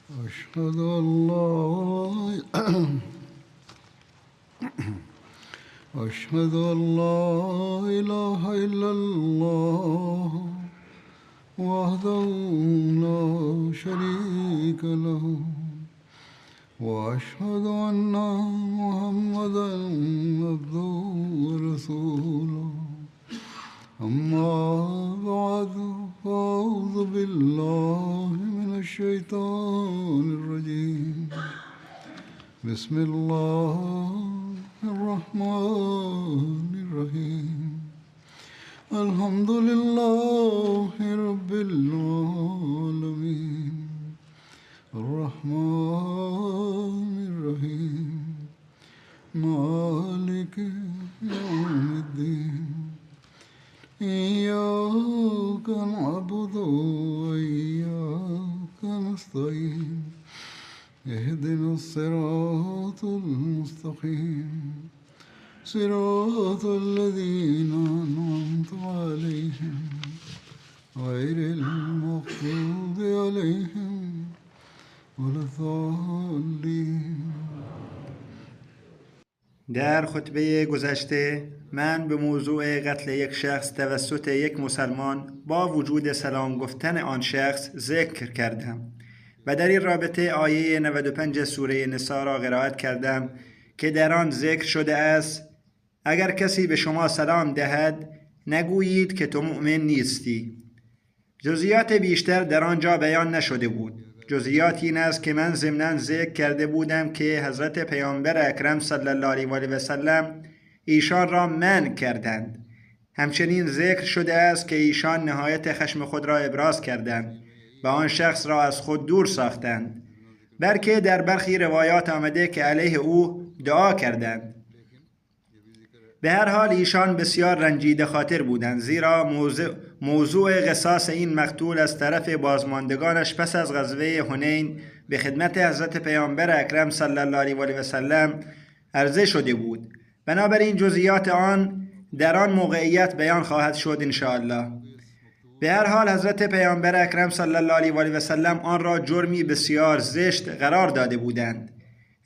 أشهد أن لا أشهد أن لا إله إلا الله وحده لا شريك له وأشهد أن محمدا عبده ورسوله أما بعد فأعوذ بالله من الشيطان الرجيم بسم الله الرحمن الرحيم الحمد لله رب العالمين الرحمن الرحيم مالك يوم الدين إياك نعبد وإياك نستعين اهدنا الصراط المستقيم صراط الذين أنعمت عليهم غير المغضوب عليهم ولا الضالين. در خطبه گذشته من به موضوع قتل یک شخص توسط یک مسلمان با وجود سلام گفتن آن شخص ذکر کردم و در این رابطه آیه 95 سوره نساء را قرائت کردم که در آن ذکر شده است: اگر کسی به شما سلام دهد نگویید که تو مؤمن نیستی. جزئیات بیشتر در آنجا بیان نشده بود. جزئیات این است که من ضمناً ذکر کرده بودم که حضرت پیامبر اکرم صلی الله علیه و آله و سلم ایشان را منع کردند. همچنین ذکر شده است که ایشان نهایت خشم خود را ابراز کردند و آن شخص را از خود دور ساختند. بلکه در برخی روایات آمده که علیه او دعا کردند. به هر حال ایشان بسیار رنجیده خاطر بودند، زیرا موضوع قصاص این مقتول از طرف بازماندگانش پس از غزوه حنین به خدمت حضرت پیامبر اکرم صلی الله علیه و آله و سلم عرضه شده بود. بنابراین جزئیات آن در آن موقعیت بیان خواهد شد ان شاء الله. به هر حال حضرت پیامبر اکرم صلی الله علیه و آله و سلم آن را جرمی بسیار زشت قرار داده بودند.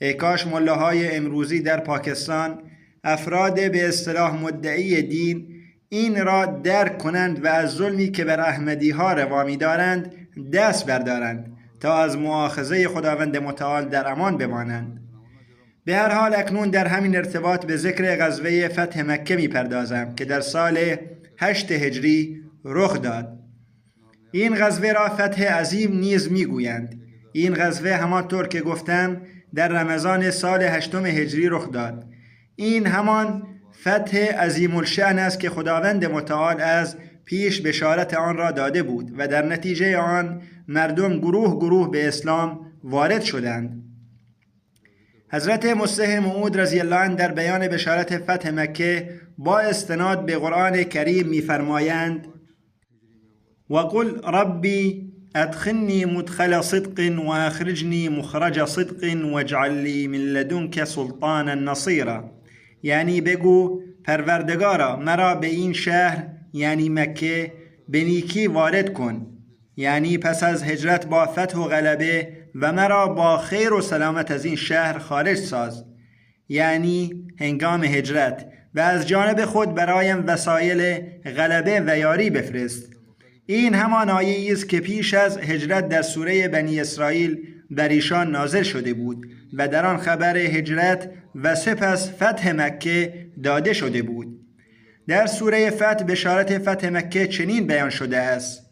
ای کاش ملاهای امروزی در پاکستان، افراد به اصطلاح مدعی دین، این را درک کنند و از ظلمی که بر احمدی ها روا می‌دارند دست بردارند تا از مؤاخذه خداوند متعال در امان بمانند. به هر حال اکنون در همین ارتباط به ذکر غزوه فتح مکه می‌پردازم که در سال 8 هجری رخ داد. این غزوه را فتح عظیم نیز می‌گویند. این غزوه همانطور که گفتم در رمضان سال 8 هجری رخ داد. این همان فتح عظیم الشأن است که خداوند متعال از پیش بشارت آن را داده بود و در نتیجه آن مردم گروه گروه به اسلام وارد شدند. حضرت مصلح موعود رضی الله عنه در بیان بشارت فتح مکه با استناد به قرآن کریم می‌فرمایند: وقل ربی ادخلنی مدخل صدق و اخرجنی مخرج صدق واجعل لی من لدنک سلطانا نصیرا. یعنی بگو پروردگارا مرا به این شهر یعنی مکه به نیکی وارد کن، یعنی پس از هجرت با فتح و غلبه، و مرا با خیر و سلامت از این شهر خارج ساز، یعنی هنگام هجرت، و از جانب خود برایم وسایل غلبه و یاری بفرست. این همان آیه است که پیش از هجرت در سوره بنی اسرائیل بر ایشان نازل شده بود و در آن خبر هجرت و سپس فتح مکه داده شده بود. در سوره فتح بشارت فتح مکه چنین بیان شده است: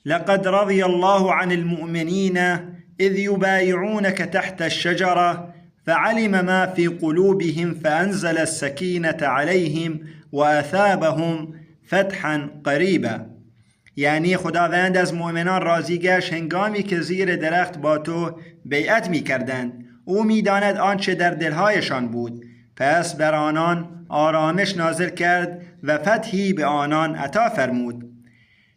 لقد رضي الله عن المؤمنين اذ يبايعونك تحت الشجرة فعلم ما في قلوبهم فأنزل السكينة عليهم وأثابهم فتحا قریبا. یعنی خداوند از مؤمنان راضی گشت هنگامی که زیر درخت با تو بیعت می کردند. او می داند آنچه در دلهایشان بود، پس بر آنان آرامش نازل کرد و فتحی به آنان عطا فرمود.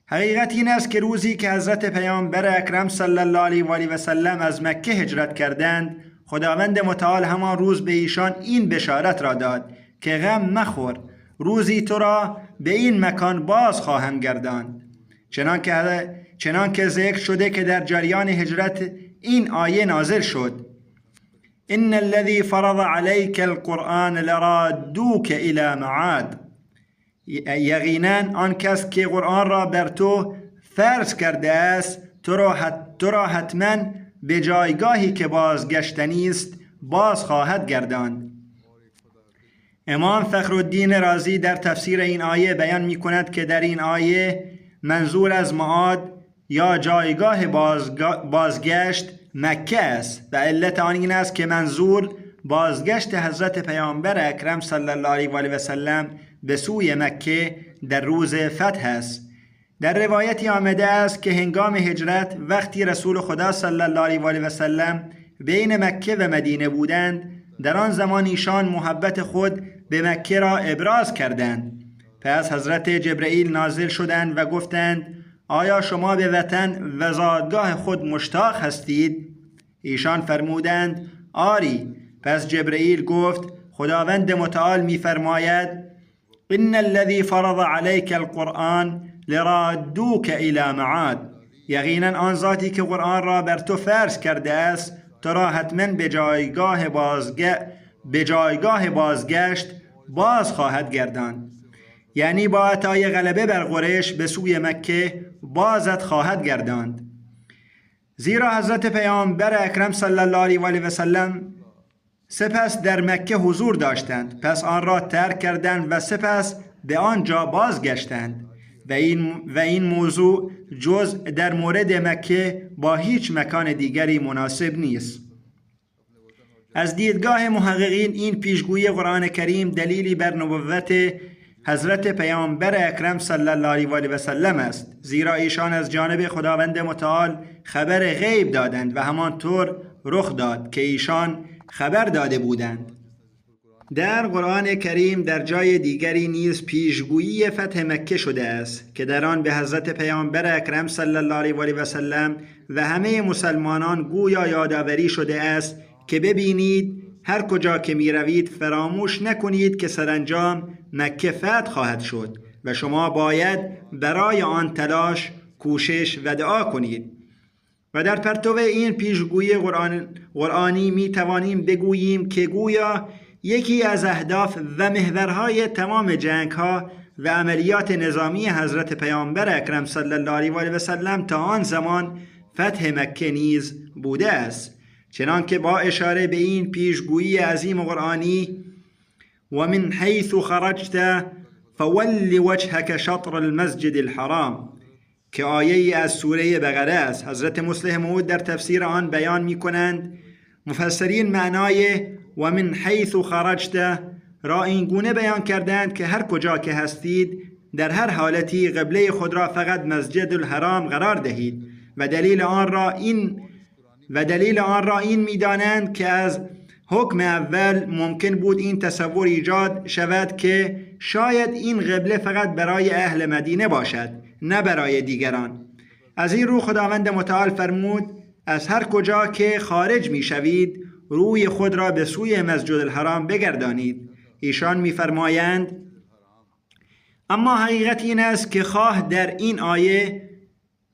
حقیقت این است که روزی که حضرت پیامبر اکرم صلی الله علیه و آله و سلم از مکه هجرت کردند، خداوند متعال همان روز به ایشان این بشارت را داد که غم مخور، روزی تو را به این مکان باز خواهم گرداند. چنان که ذکر شده که در جریان هجرت این آیه نازل شد: ان الذي فرض عليك القرآن لرادوك الى معاد. یقینا آن کس که قرآن را بر تو فرض کرده است تو را حتما به جایگاهی که بازگشتنی است باز خواهد گرداند. امام فخرالدین رازی در تفسیر این آیه بیان می کند که در این آیه منظور از معاد یا جایگاه بازگشت مکه است و علت آن این است که منظور بازگشت حضرت پیامبر اکرم صلی الله علیه و آله و سلم به سوی مکه در روز فتح است. در روایتی آمده است که هنگام هجرت وقتی رسول خدا صلی الله علیه و آله و سلم بین مکه و مدینه بودند، در آن زمان ایشان محبت خود به مکه را ابراز کردند. پس حضرت جبرئیل نازل شدند و گفتند: آیا شما به وطن و زادگاه خود مشتاق هستید؟ ایشان فرمودند: آری. پس جبرئیل گفت: خداوند متعال می‌فرماید: ان الذي فرض عليك القرآن لرادوك الى معاد. یقینا آن ذاتی که قرآن را بر تو فرض کرده است تو را حتما به جایگاه بازگشت باز خواهد گرداند. یعنی با عطای غلبه بر قریش به سوی مکه بازت خواهد گرداند. زیرا حضرت پیامبر اکرم صلی الله علیه و آله و سلم سپس در مکه حضور داشتند، پس آن را ترک کردند و سپس به آنجا بازگشتند و این موضوع جز در مورد مکه با هیچ مکان دیگری مناسب نیست. از دیدگاه محققین این پیشگویی قرآن کریم دلیلی بر نبوت حضرت پیامبر اکرم صلی الله علیه و آله و سلم است، زیرا ایشان از جانب خداوند متعال خبر غیب دادند و همانطور رخ داد که ایشان خبر داده بودند. در قرآن کریم در جای دیگری نیز پیشگویی فتح مکه شده است که در آن به حضرت پیامبر اکرم صلی الله علیه و آله و سلم و همه مسلمانان گویا یادآوری شده است که ببینید هر کجا که می روید فراموش نکنید که سرانجام مکه فتح خواهد شد و شما باید برای آن تلاش، کوشش و دعا کنید. و در پرتو این پیشگویی قرآنی می توانیم بگوییم که گویا یکی از اهداف و محورهای تمام جنگ‌ها و عملیات نظامی حضرت پیامبر اکرم صلی الله علیه و آله و سلم تا آن زمان فتح مکه نیز بوده است، چنانکه با اشاره به این پیشگویی عظیم قرآنی: و من حیث خرجت فول وجهك شطر المسجد الحرام که آیه‌ای از سوره بقره است، حضرت مصلح موعود در تفسیر آن بیان می کنند مفسرین معنای و من حیث خرجت را این گونه بیان کردند که هر کجا که هستید در هر حالتی قبله خود را فقط مسجد الحرام قرار دهید و دلیل آن را این می‌دانند که از حکم اول ممکن بود این تصور ایجاد شود که شاید این قبله فقط برای اهل مدینه باشد نه برای دیگران. از این رو خداوند متعال فرمود: از هر کجا که خارج می‌شوید روی خود را به سوی مسجد الحرام بگردانید. ایشان می‌فرمایند: اما حقیقت این است که خواه در این آیه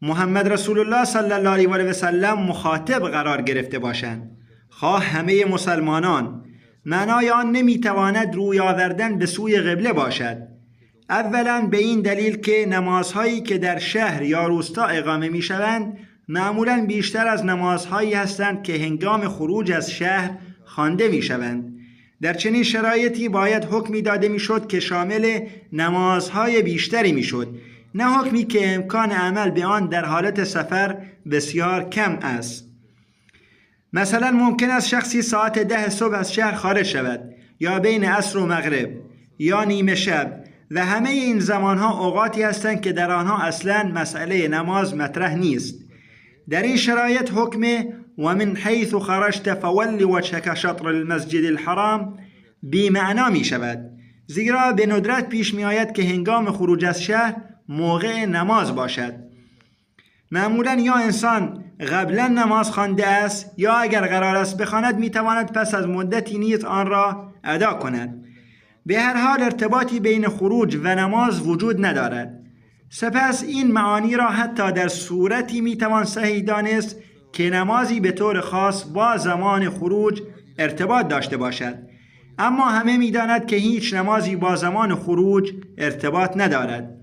محمد رسول الله صلی الله علیه و آله و سلم مخاطب قرار گرفته باشند، خواه همه مسلمانان، معنای آن نمیتواند روی آوردن به سوی قبله باشد. اولا به این دلیل که نمازهایی که در شهر یا روستا اقامه میشوند معمولا بیشتر از نمازهایی هستند که هنگام خروج از شهر خوانده میشوند. در چنین شرایطی باید حکمی داده میشد که شامل نمازهای بیشتری میشد، نه حکمی که امکان عمل به آن در حالت سفر بسیار کم است. مثلا ممکن است شخصی ساعت 10 صبح از شهر خارج شود یا بین عصر و مغرب یا نیمه شب و همه این زمانها اوقاتی هستند که در آنها اصلا مسئله نماز مطرح نیست. در این شرایط حکم و من حیث خرجت فول وجهك شطر المسجد الحرام بی معنا می شود، زیرا به ندرت پیش می آید که هنگام خروج از شهر موقع نماز باشد. معمولا یا انسان قبلا نماز خوانده است یا اگر قرار است بخواند می تواند پس از مدتی نیز آن را ادا کند. به هر حال ارتباطی بین خروج و نماز وجود ندارد. سپس این معانی را حتی در صورتی میتوان صحیح دانست که نمازی به طور خاص با زمان خروج ارتباط داشته باشد، اما همه میداند که هیچ نمازی با زمان خروج ارتباط ندارد.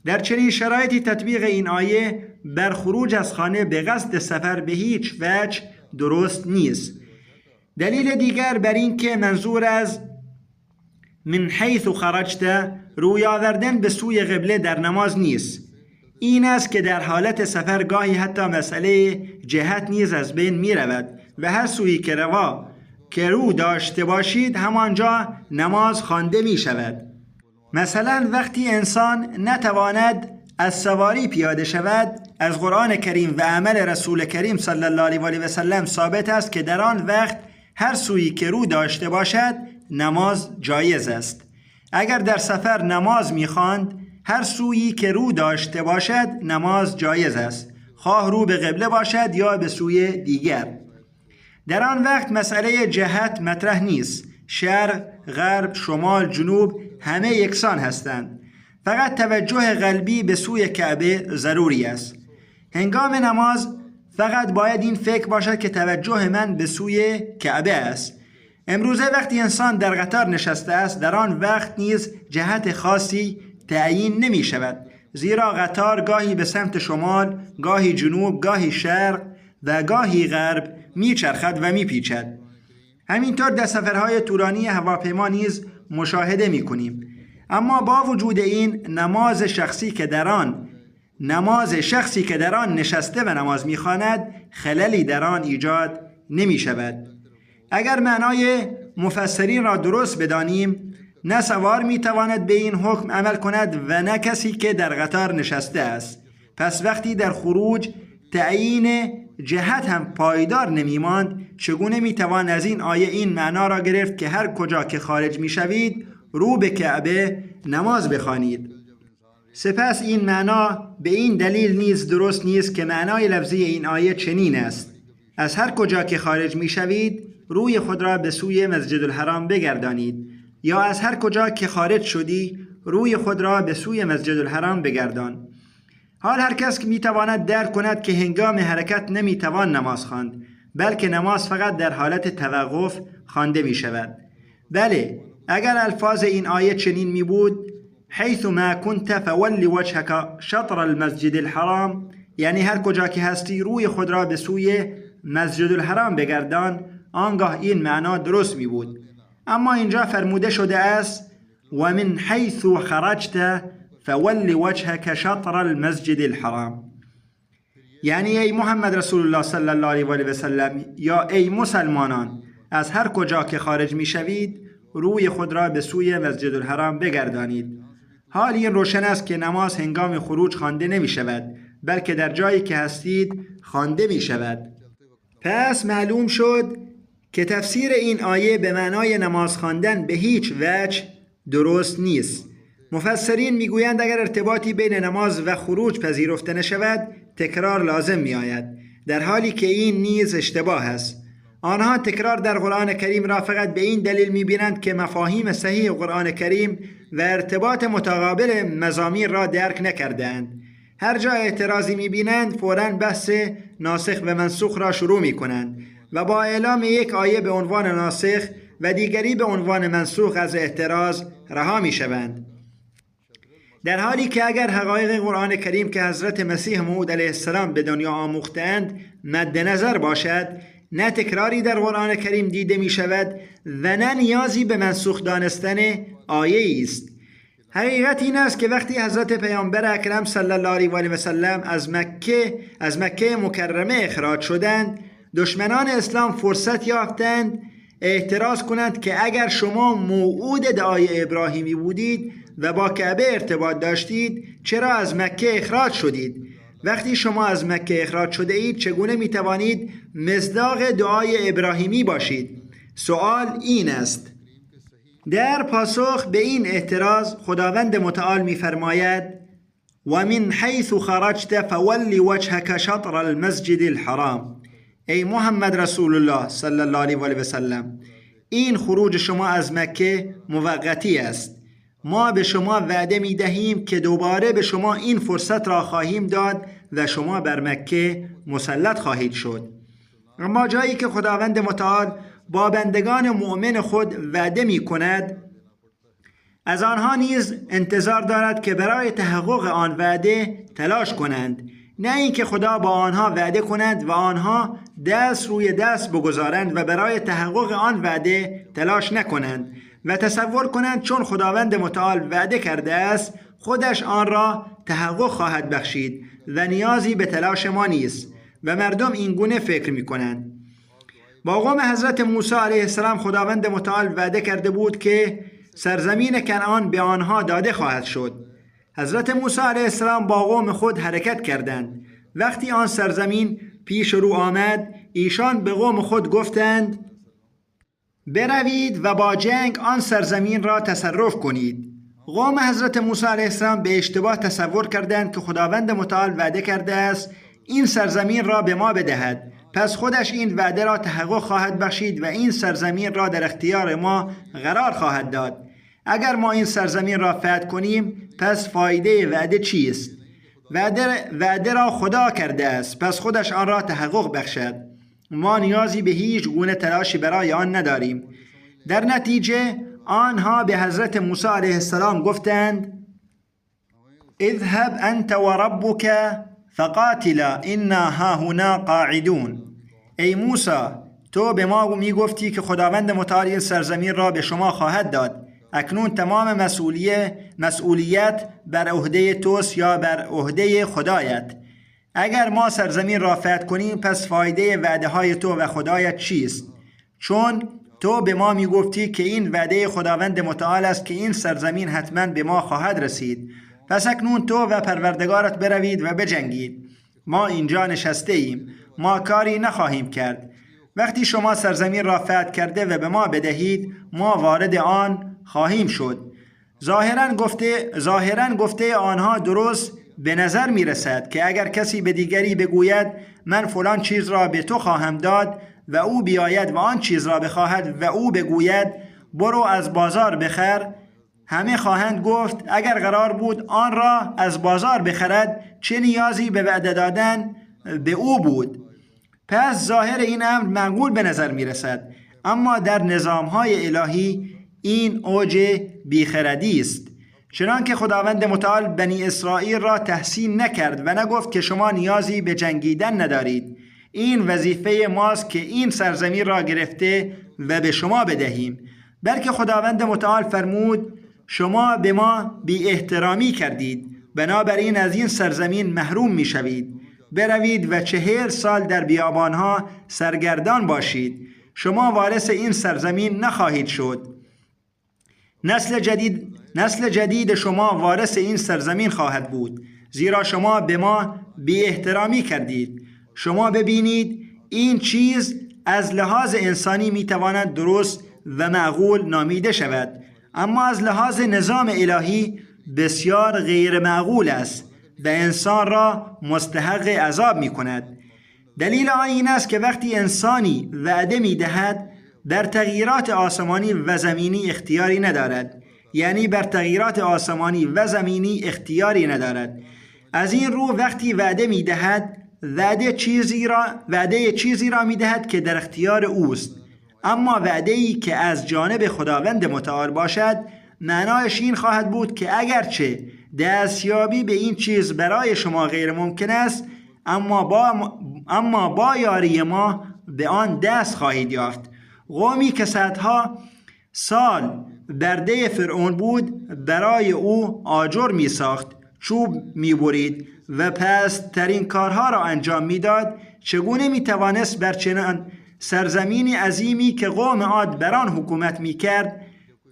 در چنین شرایطی تطبیق این آیه بر خروج از خانه به قصد سفر به هیچ وجه درست نیست. دلیل دیگر بر این که منظور از من حیث خرجت روی آوردن به سوی قبله در نماز نیست. این است که در حالت سفر گاهی حتی مسئله جهت نیز از بین می رود و هر سویی که رو داشته باشید همانجا نماز خوانده می شود. مثلا وقتی انسان نتواند از سواری پیاده شود، از قرآن کریم و عمل رسول کریم صلی الله علیه و سلم ثابت است که در آن وقت هر سویی که رو داشته باشد نماز جایز است. اگر در سفر نماز می‌خواند، هر سویی که رو داشته باشد نماز جایز است، خواه رو به قبله باشد یا به سوی دیگر. در آن وقت مسئله جهت مطرح نیست. شرق، غرب، شمال، جنوب همه یکسان هستند. فقط توجه قلبی به سوی کعبه ضروری است. هنگام نماز فقط باید این فکر باشد که توجه من به سوی کعبه است. امروزه وقتی انسان در قطار نشسته است، در آن وقت نیز جهت خاصی تعیین نمی شود، زیرا قطار گاهی به سمت شمال، گاهی جنوب، گاهی شرق و گاهی غرب می چرخد و می پیچد. همینطور در سفرهای طولانی هواپیما نیز مشاهده می کنیم. اما با وجود این نماز شخصی که در آن نشسته و نماز می خواند خللی در آن ایجاد نمی شود. اگر معنای مفسرین را درست بدانیم، نه سوار می تواند به این حکم عمل کند و نه کسی که در قطار نشسته است. پس وقتی در خروج تعیین جهت هم پایدار نمی ماند، چگونه می توان از این آیه این معنا را گرفت که هر کجا که خارج می شوید رو به کعبه نماز بخوانید؟ سپس این معنا به این دلیل نیز درست نیست که معنای لفظی این آیه چنین است: از هر کجا که خارج می شوید روی خود را به سوی مسجد الحرام بگردانید، یا از هر کجا که خارج شدی روی خود را به سوی مسجد الحرام بگردان. حال هر کس که می تواند درک کند که هنگام حرکت نمی توان نماز خواند، بلکه نماز فقط در حالت توقف خوانده می شود. بله، اگر الفاظ این آیه چنین می بود: حیث ما کنت فولی وجهک شطر المسجد الحرام، یعنی هر کجا که هستی روی خود را به سوی مسجد الحرام بگردان، آنگاه این معنا درست می بود. اما اینجا فرموده شده است: و من حیث خرجت فولی وجهک شطر المسجد الحرام، یعنی ای محمد رسول الله صلی الله علیه و سلم، یا ای مسلمانان، از هر کجا که خارج می شوید روی خود را به سوی مسجد الحرام بگردانید. حال این روشن است که نماز هنگام خروج خوانده نمی شود، بلکه در جایی که هستید خوانده می شود. پس معلوم شد که تفسیر این آیه به معنای نماز خواندن به هیچ وجه درست نیست. مفسرین میگویند اگر ارتباطی بین نماز و خروج پذیرفته نشود، تکرار لازم می آید، در حالی که این نیز اشتباه است. آنها تکرار در قرآن کریم را فقط به این دلیل می‌بینند که مفاهیم صحیح قرآن کریم و ارتباط متقابل مضامین را درک نکردند. هر جا اعتراضی می‌بینند فوراً بحث ناسخ و منسوخ را شروع می‌کنند و با اعلام یک آیه به عنوان ناسخ و دیگری به عنوان منسوخ از اعتراض رها می‌شوند. در حالی که اگر حقایق قرآن کریم که حضرت مسیح موعود علیه السلام به دنیا آموختند مد نظر باشد، نه تکراری در قرآن کریم دیده می شود و نه نیازی به منسوخ دانستن آیه است. حقیقت این است که وقتی حضرت پیامبر اکرم صلی الله علیه و سلم از مکه مکرمه اخراج شدند، دشمنان اسلام فرصت یافتند اعتراض کنند که اگر شما موعود دعای ابراهیمی بودید و با کعبه ارتباط داشتید، چرا از مکه اخراج شدید؟ وقتی شما از مکه اخراج شده اید، چگونه می توانید مصداق دعای ابراهیمی باشید؟ سوال این است. در پاسخ به این اعتراض خداوند متعال می فرماید: و من حیث خرجت فولی وجهک شطر المسجد الحرام. ای محمد رسول الله صلی الله علیه و سلم، این خروج شما از مکه موقتی است. ما به شما وعده می دهیم که دوباره به شما این فرصت را خواهیم داد و شما بر مکه مسلط خواهید شد. اما جایی که خداوند متعال با بندگان مؤمن خود وعده می کند، از آنها نیز انتظار دارد که برای تحقق آن وعده تلاش کنند، نه اینکه خدا با آنها وعده کند و آنها دست روی دست بگذارند و برای تحقق آن وعده تلاش نکنند و تصور کنند چون خداوند متعال وعده کرده است خودش آن را تحقق خواهد بخشید و نیازی به تلاش ما نیست. و مردم این گونه فکر می کنند. با قوم حضرت موسی علیه السلام خداوند متعال وعده کرده بود که سرزمین کنعان به آنها داده خواهد شد. حضرت موسی علیه السلام با قوم خود حرکت کردند. وقتی آن سرزمین پیش رو آمد، ایشان به قوم خود گفتند بروید و با جنگ آن سرزمین را تصرف کنید. قوم حضرت موسی علیه السلام به اشتباه تصور کردند که خداوند متعال وعده کرده است این سرزمین را به ما بدهد، پس خودش این وعده را تحقق خواهد بخشید و این سرزمین را در اختیار ما قرار خواهد داد. اگر ما این سرزمین را فتح کنیم پس فایده وعده چیست؟ وعده را خدا کرده است، پس خودش آن را تحقق بخشد. ما نیازی به هیچ گونه تلاشی برای آن نداریم. در نتیجه آنها به حضرت موسی علیه السلام گفتند اذهب انت و ربک فقاتلا انا هاهنا قاعدون. ای موسی، تو به ما میگفتی که خداوند متعال این سرزمین را به شما خواهد داد. اکنون تمام مسئولیت بر عهده توست یا بر عهده خدایت. اگر ما سرزمین را فتح کنیم پس فایده وعده های تو و خدایت چیست؟ چون تو به ما میگفتی که این وعده خداوند متعال است که این سرزمین حتما به ما خواهد رسید. پس اکنون تو و پروردگارت بروید و بجنگید. ما اینجا نشسته ایم، ما کاری نخواهیم کرد. وقتی شما سرزمین را فتح کرده و به ما بدهید ما وارد آن خواهیم شد. ظاهراً گفته آنها درست به نظر می رسد که اگر کسی به دیگری بگوید من فلان چیز را به تو خواهم داد و او بیاید و آن چیز را بخواهد و او بگوید برو از بازار بخر، همه خواهند گفت اگر قرار بود آن را از بازار بخرد چه نیازی به وعده دادن به او بود. پس ظاهر این امر معقول به نظر می رسد، اما در نظام‌های الهی این اوج بیخردی است. چنانکه خداوند متعال بنی اسرائیل را تحسین نکرد و نگفت که شما نیازی به جنگیدن ندارید، این وظیفه ماست که این سرزمین را گرفته و به شما بدهیم، بلکه خداوند متعال فرمود شما به ما بی احترامی کردید، بنابراین از این سرزمین محروم می شوید. بروید و 40 سال در بیابانها سرگردان باشید. شما وارث این سرزمین نخواهید شد. نسل جدید شما وارث این سرزمین خواهد بود، زیرا شما به ما بی احترامی کردید. شما ببینید این چیز از لحاظ انسانی می تواند درست و معقول نامیده شود، اما از لحاظ نظام الهی بسیار غیر معقول است و انسان را مستحق عذاب می کند. دلیل آن این است که وقتی انسانی وعده می دهد در تغییرات آسمانی و زمینی اختیاری ندارد، یعنی بر تغییرات آسمانی و زمینی اختیاری ندارد. از این رو وقتی وعده می دهد وعده چیزی را می دهد که در اختیار اوست، اما وعده‌ای که از جانب خداوند متعال باشد معنایش این خواهد بود که اگرچه دستیابی به این چیز برای شما غیر ممکن است، اما با یاری ما به آن دست خواهید یافت. قومی که صدها سال برده فرعون بود برای او آجر می ساخت، چوب می برید و پست‌ترین کارها را انجام می داد، چگونه می توانست بر چنان سرزمینی عظیمی که قوم عاد بر آن حکومت می کرد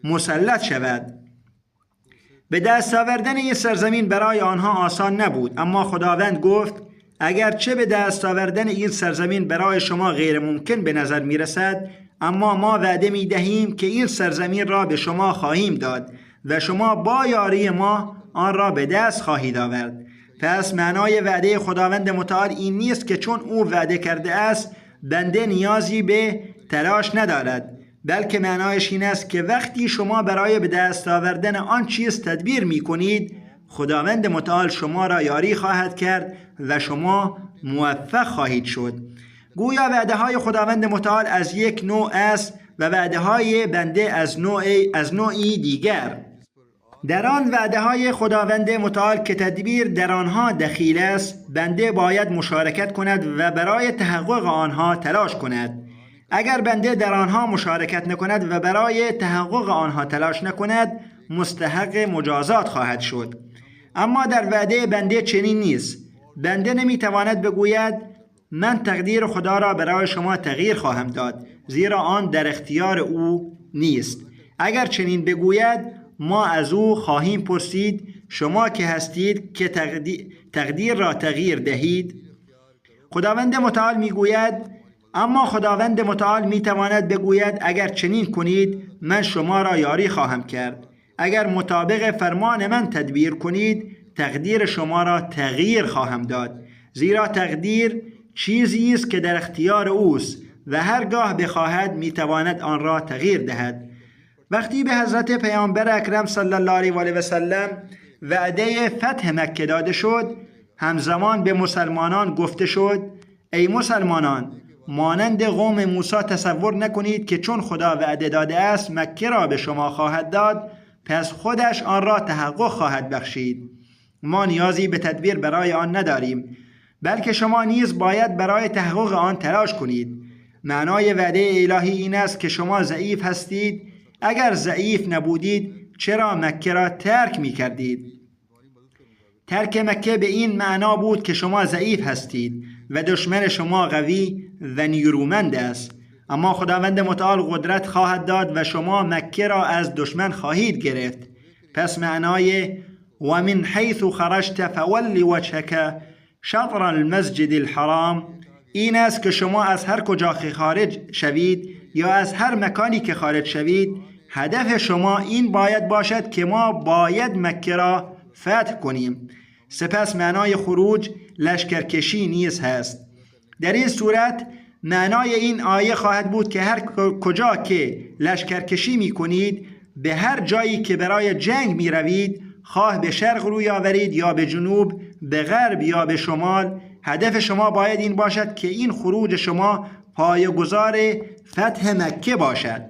مسلط شود؟ به دست آوردن این سرزمین برای آنها آسان نبود، اما خداوند گفت اگرچه به دست آوردن این سرزمین برای شما غیر ممکن به نظر می رسد، اما ما وعده می دهیم که این سرزمین را به شما خواهیم داد و شما با یاری ما آن را به دست خواهید آورد. پس معنای وعده خداوند متعال این نیست که چون او وعده کرده است بنده نیازی به تلاش ندارد، بلکه معنایش این است که وقتی شما برای به دست آوردن آن چیز تدبیر می کنید، خداوند متعال شما را یاری خواهد کرد و شما موفق خواهید شد. گویا وعده های خداوند متعال از یک نوع است و وعده های بنده از نوعی دیگر. در آن وعده های خداوند متعال که تدبیر در آنها دخیل است، بنده باید مشارکت کند و برای تحقق آنها تلاش کند. اگر بنده در آنها مشارکت نکند و برای تحقق آنها تلاش نکند، مستحق مجازات خواهد شد. اما در وعده بنده چنین نیست. بنده نمیتواند بگوید من تقدیر خدا را برای شما تغییر خواهم داد، زیرا آن در اختیار او نیست. اگر چنین بگوید، ما از او خواهیم پرسید شما که هستید که تقدیر را تغییر دهید؟ خداوند متعال میگوید اما خداوند متعال میتواند بگوید اگر چنین کنید من شما را یاری خواهم کرد. اگر مطابق فرمان من تدبیر کنید تقدیر شما را تغییر خواهم داد، زیرا تقدیر چیزی است که در اختیار اوست و هرگاه بخواهد میتواند آن را تغییر دهد. وقتی به حضرت پیامبر اکرم صلی الله علیه و آله و سلم وعده فتح مکه داده شد، همزمان به مسلمانان گفته شد ای مسلمانان، مانند قوم موسی تصور نکنید که چون خدا وعده داده است مکه را به شما خواهد داد، پس خودش آن را تحقق خواهد بخشید. ما نیازی به تدبیر برای آن نداریم، بلکه شما نیز باید برای تحقق آن تلاش کنید. معنای وعده الهی این است که شما ضعیف هستید. اگر ضعیف نبودید چرا مکه را ترک می کردید؟ ترک مکه به این معنا بود که شما ضعیف هستید و دشمن شما قوی و نیرومند است. اما خداوند متعال قدرت خواهد داد و شما مکه را از دشمن خواهید گرفت. پس معنای و من حیث خرجت فول وجهک شطر المسجد الحرام این است که شما از هر کجا خارج شوید یا از هر مکانی که خارج شوید، هدف شما این باید باشد که ما باید مکه را فتح کنیم. سپس معنای خروج لشکرکشی نیز هست. در این صورت معنای این آیه خواهد بود که هر کجا که لشکرکشی می کنید، به هر جایی که برای جنگ می روید، خواه به شرق روی آورید یا به جنوب، به غرب یا به شمال، هدف شما باید این باشد که این خروج شما پایه‌گذار فتح مکه باشد.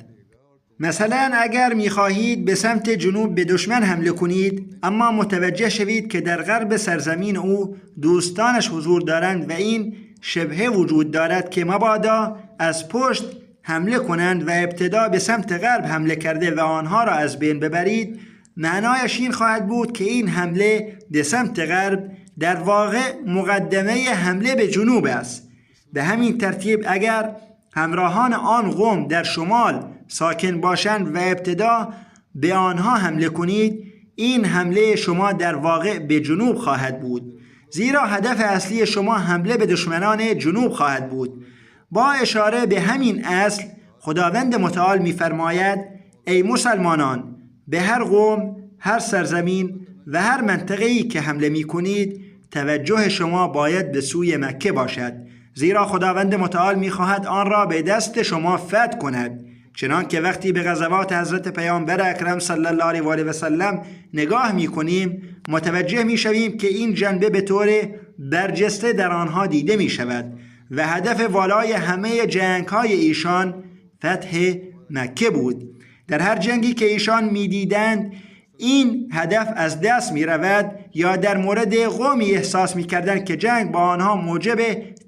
مثلا اگر می‌خواهید به سمت جنوب به دشمن حمله کنید، اما متوجه شوید که در غرب سرزمین او دوستانش حضور دارند و این شبهه وجود دارد که مبادا از پشت حمله کنند و ابتدا به سمت غرب حمله کرده و آنها را از بین ببرید، معنایش این خواهد بود که این حمله به سمت غرب در واقع مقدمه حمله به جنوب است. به همین ترتیب اگر همراهان آن قوم در شمال ساکن باشند و ابتدا به آنها حمله کنید، این حمله شما در واقع به جنوب خواهد بود، زیرا هدف اصلی شما حمله به دشمنان جنوب خواهد بود. با اشاره به همین اصل خداوند متعال می‌فرماید ای مسلمانان، به هر قوم، هر سرزمین و هر منطقه‌ای که حمله می‌کنید توجه شما باید به سوی مکه باشد، زیرا خداوند متعال می‌خواهد آن را به دست شما فتح کند. چنان که وقتی به غزوات حضرت پیامبر اکرم صلی الله علیه و آله و سلم نگاه می‌کنیم، متوجه می‌شویم که این جنبه به طور برجسته در آنها دیده می‌شود و هدف والای همه جنگ‌های ایشان فتح مکه بود. در هر جنگی که ایشان می‌دیدند این هدف از دست می‌رود یا در مورد قومی احساس می‌کردند که جنگ با آنها موجب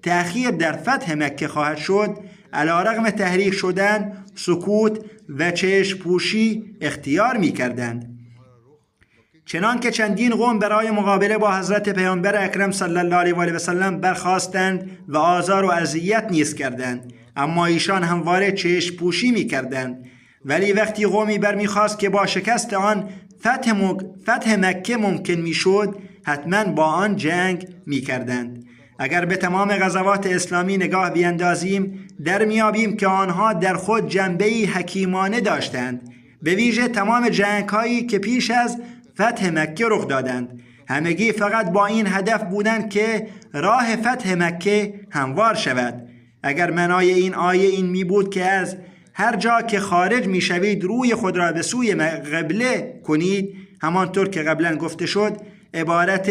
تأخیر در فتح مکه خواهد شد، علی‌رغم تحریک شدن، سکوت و چشم پوشی اختیار می‌کردند. چنان که چندین قوم برای مقابله با حضرت پیامبر اکرم صلی الله علیه و آله و سلم برخاستند و آزار و اذیت نیز کردند، اما ایشان همواره چشم پوشی می‌کردند. ولی وقتی قومی برمیخواست که با شکست آن فتح مکه ممکن میشد، حتما با آن جنگ میکردند. اگر به تمام غزوات اسلامی نگاه بیندازیم، در میابیم که آنها در خود جنبه‌ای حکیمانه داشتند. به ویژه تمام جنگ‌هایی که پیش از فتح مکه رخ دادند، همگی فقط با این هدف بودند که راه فتح مکه هموار شود. اگر معنای این آیه این می بود که از هر جا که خارج می شوید روی خود را به سوی قبله کنید. همانطور که قبلا گفته شد عبارت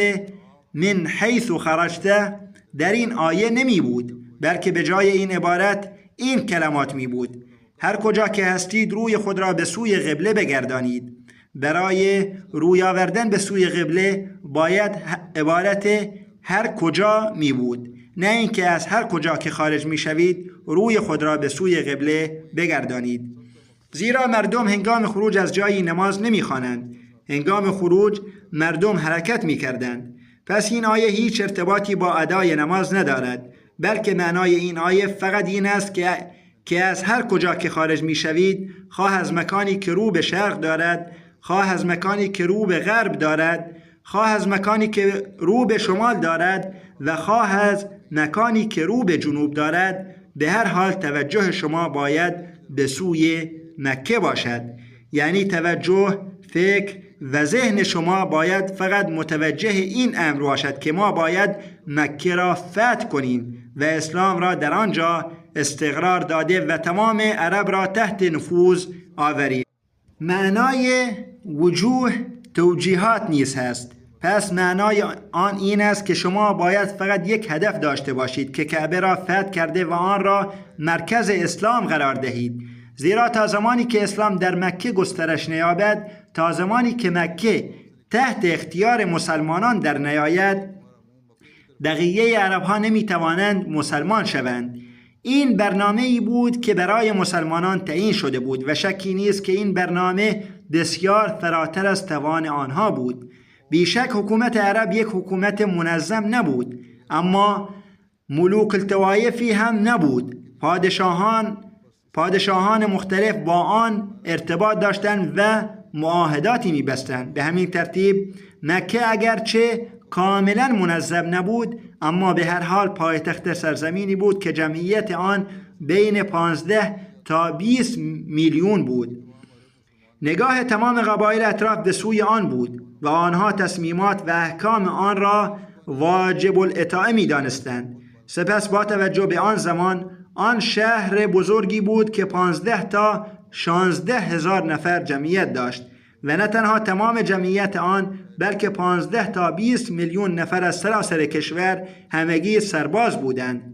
من حیث خرجته در این آیه نمی بود، بلکه به جای این عبارت این کلمات می بود: هر کجا که هستید روی خود را به سوی قبله بگردانید. برای روی آوردن به سوی قبله باید عبارت هر کجا می بود، نه اینکه از هر کجا که خارج می شوید روی خود را به سوی قبله بگردانید. زیرا مردم هنگام خروج از جایی نماز نمی خوانند. هنگام خروج مردم حرکت می کردند. پس این آیه هیچ ارتباطی با ادای نماز ندارد، بلکه معنای این آیه فقط این است که از هر کجا که خارج می شوید، خواه از مکانی که رو به شرق دارد، خواه از مکانی که رو به غرب دارد، خواه از مکانی که رو به شمال دارد و خواه از مکانی که رو به جنوب دارد، به هر حال توجه شما باید به سوی مکه باشد. یعنی توجه، فکر و ذهن شما باید فقط متوجه این امر باشد که ما باید مکه را فتح کنیم و اسلام را در آنجا استقرار داده و تمام عرب را تحت نفوذ آوریم. معنای وجوه توجیهات نیز هست. پس معنای آن این است که شما باید فقط یک هدف داشته باشید که کعبه را فتح کرده و آن را مرکز اسلام قرار دهید. زیرا تا زمانی که اسلام در مکه گسترش نیابد، تا زمانی که مکه تحت اختیار مسلمانان در نیاید، بقیه عرب ها نمی توانند مسلمان شوند. این برنامه ای بود که برای مسلمانان تعیین شده بود و شکی نیست که این برنامه بسیار فراتر از توان آنها بود. بیشک حکومت عرب یک حکومت منظم نبود، اما ملوک الطوایفی هم نبود. پادشاهان مختلف با آن ارتباط داشتند و معاهداتی می‌بستند. به همین ترتیب مکه اگرچه کاملا منظم نبود، اما به هر حال پایتخت سرزمینی بود که جمعیت آن بین 15 تا 20 میلیون بود. نگاه تمام قبایل اطراف به سوی آن بود و آنها تصمیمات و احکام آن را واجب الاطاعه می‌دانستند. سپس با توجه به آن زمان، آن شهر بزرگی بود که 15 تا 16 هزار نفر جمعیت داشت و نه تنها تمام جمعیت آن، بلکه 15 تا 20 میلیون نفر از سراسر کشور همگی سرباز بودند.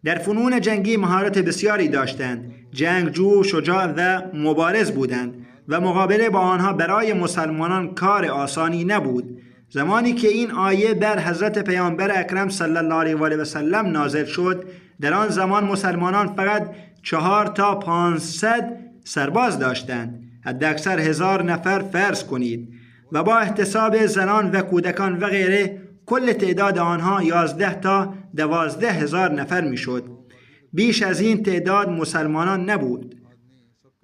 در فنون جنگی مهارت بسیاری داشتند، جنگجو، شجاع و مبارز بودند و مقابله با آنها برای مسلمانان کار آسانی نبود. زمانی که این آیه بر حضرت پیامبر اکرم صلی الله علیه و آله و سلم نازل شد، در آن زمان مسلمانان فقط 4 تا 500 سرباز داشتند، حداکثر 1000 نفر فرض کنید، و با احتساب زنان و کودکان و غیره کل تعداد آنها 11 تا 12 هزار نفر میشد. بیش از این تعداد مسلمانان نبود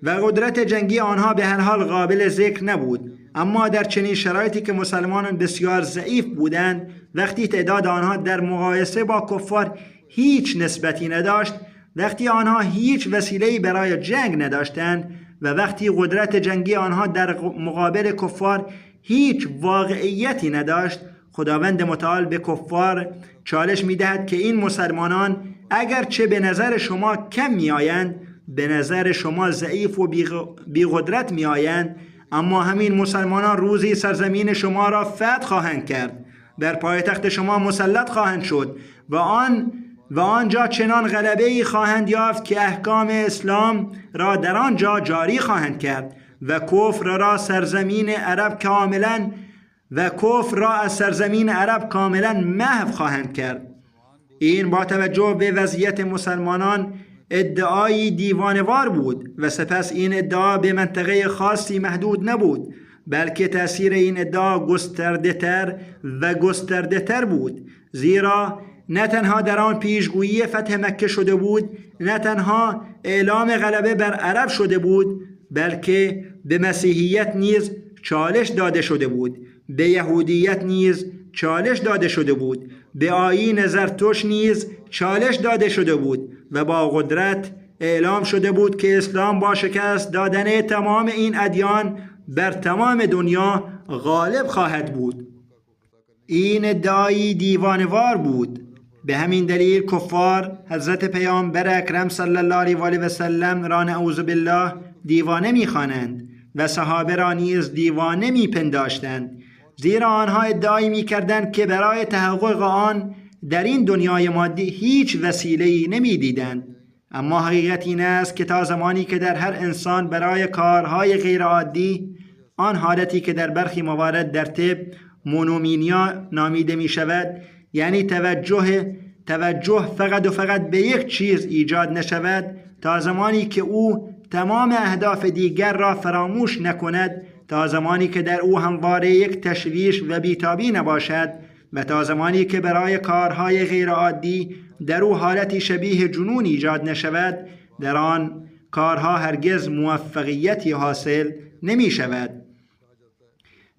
و قدرت جنگی آنها به هر حال قابل ذکر نبود. اما در چنین شرایطی که مسلمانان بسیار ضعیف بودند، وقتی تعداد آنها در مقایسه با کفار هیچ نسبتی نداشت، وقتی آنها هیچ وسیله‌ای برای جنگ نداشتند و وقتی قدرت جنگی آنها در مقابل کفار هیچ واقعیتی نداشت، خداوند متعال به کفار چالش می‌دهد که این مسلمانان اگرچه به نظر شما کم می‌آیند، به نظر شما ضعیف و بی‌قدرت می‌آیند، اما همین مسلمانان روزی سرزمین شما را فتح خواهند کرد، بر پایتخت شما مسلط خواهند شد و آنجا چنان غلبه‌ای خواهند یافت که احکام اسلام را در آنجا جاری خواهند کرد و کفر را از سرزمین عرب کاملا محو خواهند کرد. این با توجه به وضعیت مسلمانان ادعای دیوانوار بود و سپس این ادعا به منطقه خاصی محدود نبود، بلکه تأثیر این ادعا گسترده تر بود، زیرا نه تنها در آن پیشگویی فتح مکه شده بود، نه تنها اعلام غلبه بر عرب شده بود، بلکه به مسیحیت نیز چالش داده شده بود، به یهودیت نیز چالش داده شده بود، به آیین زرتشت نیز چالش داده شده بود و با قدرت اعلام شده بود که اسلام با شکست دادن تمام این ادیان بر تمام دنیا غالب خواهد بود. این ادعای دیوانوار بود به همین دلیل کفار حضرت پیامبر اکرم صلی الله علیه و آله و سلم را نعوذ بالله دیوانه می‌خوانند و صحابه را نیز دیوانه می‌پنداشتند، زیرا آنها ادعای می‌کردند که برای تحقق آن در این دنیای مادی هیچ وسیله‌ای نمی‌دیدند. اما حقیقت این است که تا زمانی که در هر انسان برای کارهای غیرعادی، آن حالتی که در برخی موارد در طب مونومینیا نامیده می شود، یعنی توجه فقط و فقط به یک چیز ایجاد نشود، تا زمانی که او تمام اهداف دیگر را فراموش نکند، تا زمانی که در او همواره یک تشویش و بیتابی نباشد و تا زمانی که برای کارهای غیرعادی در او حالتی شبیه جنون ایجاد نشود، در آن کارها هرگز موفقیتی حاصل نمی شود.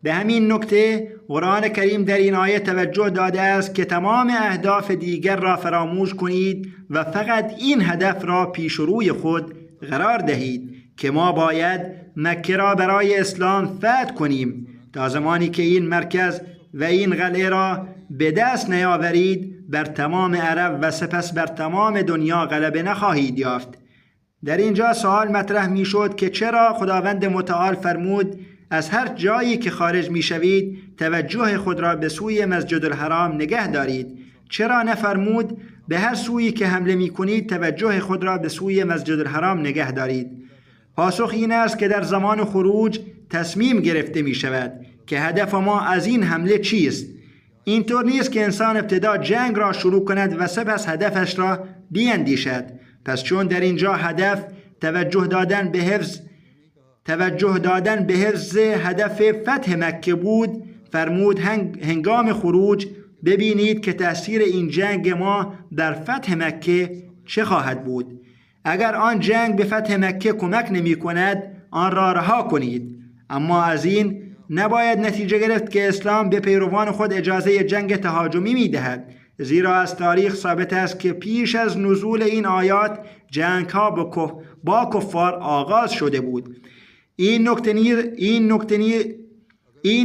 به همین نکته قرآن کریم در این آیه توجه داده است که تمام اهداف دیگر را فراموش کنید و فقط این هدف را پیش روی خود قرار دهید که ما باید مکه را برای اسلام فتح کنیم. تا زمانی که این مرکز و این قلعه را به دست نیاورید، بر تمام عرب و سپس بر تمام دنیا غلبه نخواهید یافت. در اینجا سوال مطرح می شد که چرا خداوند متعال فرمود از هر جایی که خارج می شوید توجه خود را به سوی مسجد الحرام نگه دارید؟ چرا نفرمود به هر سویی که حمله می کنید توجه خود را به سوی مسجد الحرام نگه دارید؟ پاسخ این است که در زمان خروج تصمیم گرفته می شود که هدف ما از این حمله چیست. اینطور نیست که انسان ابتدا جنگ را شروع کند و سپس هدفش را بیندیشد. پس چون در اینجا هدف توجه دادن به حفظ هدف فتح مکه بود، فرمود هنگام خروج ببینید که تأثیر این جنگ ما در فتح مکه چه خواهد بود. اگر آن جنگ به فتح مکه کمک نمی کند، آن را رها کنید. اما از این نباید نتیجه گرفت که اسلام به پیروان خود اجازه جنگ تهاجمی می دهد، زیرا از تاریخ ثابت است که پیش از نزول این آیات جنگ ها با کفار آغاز شده بود. این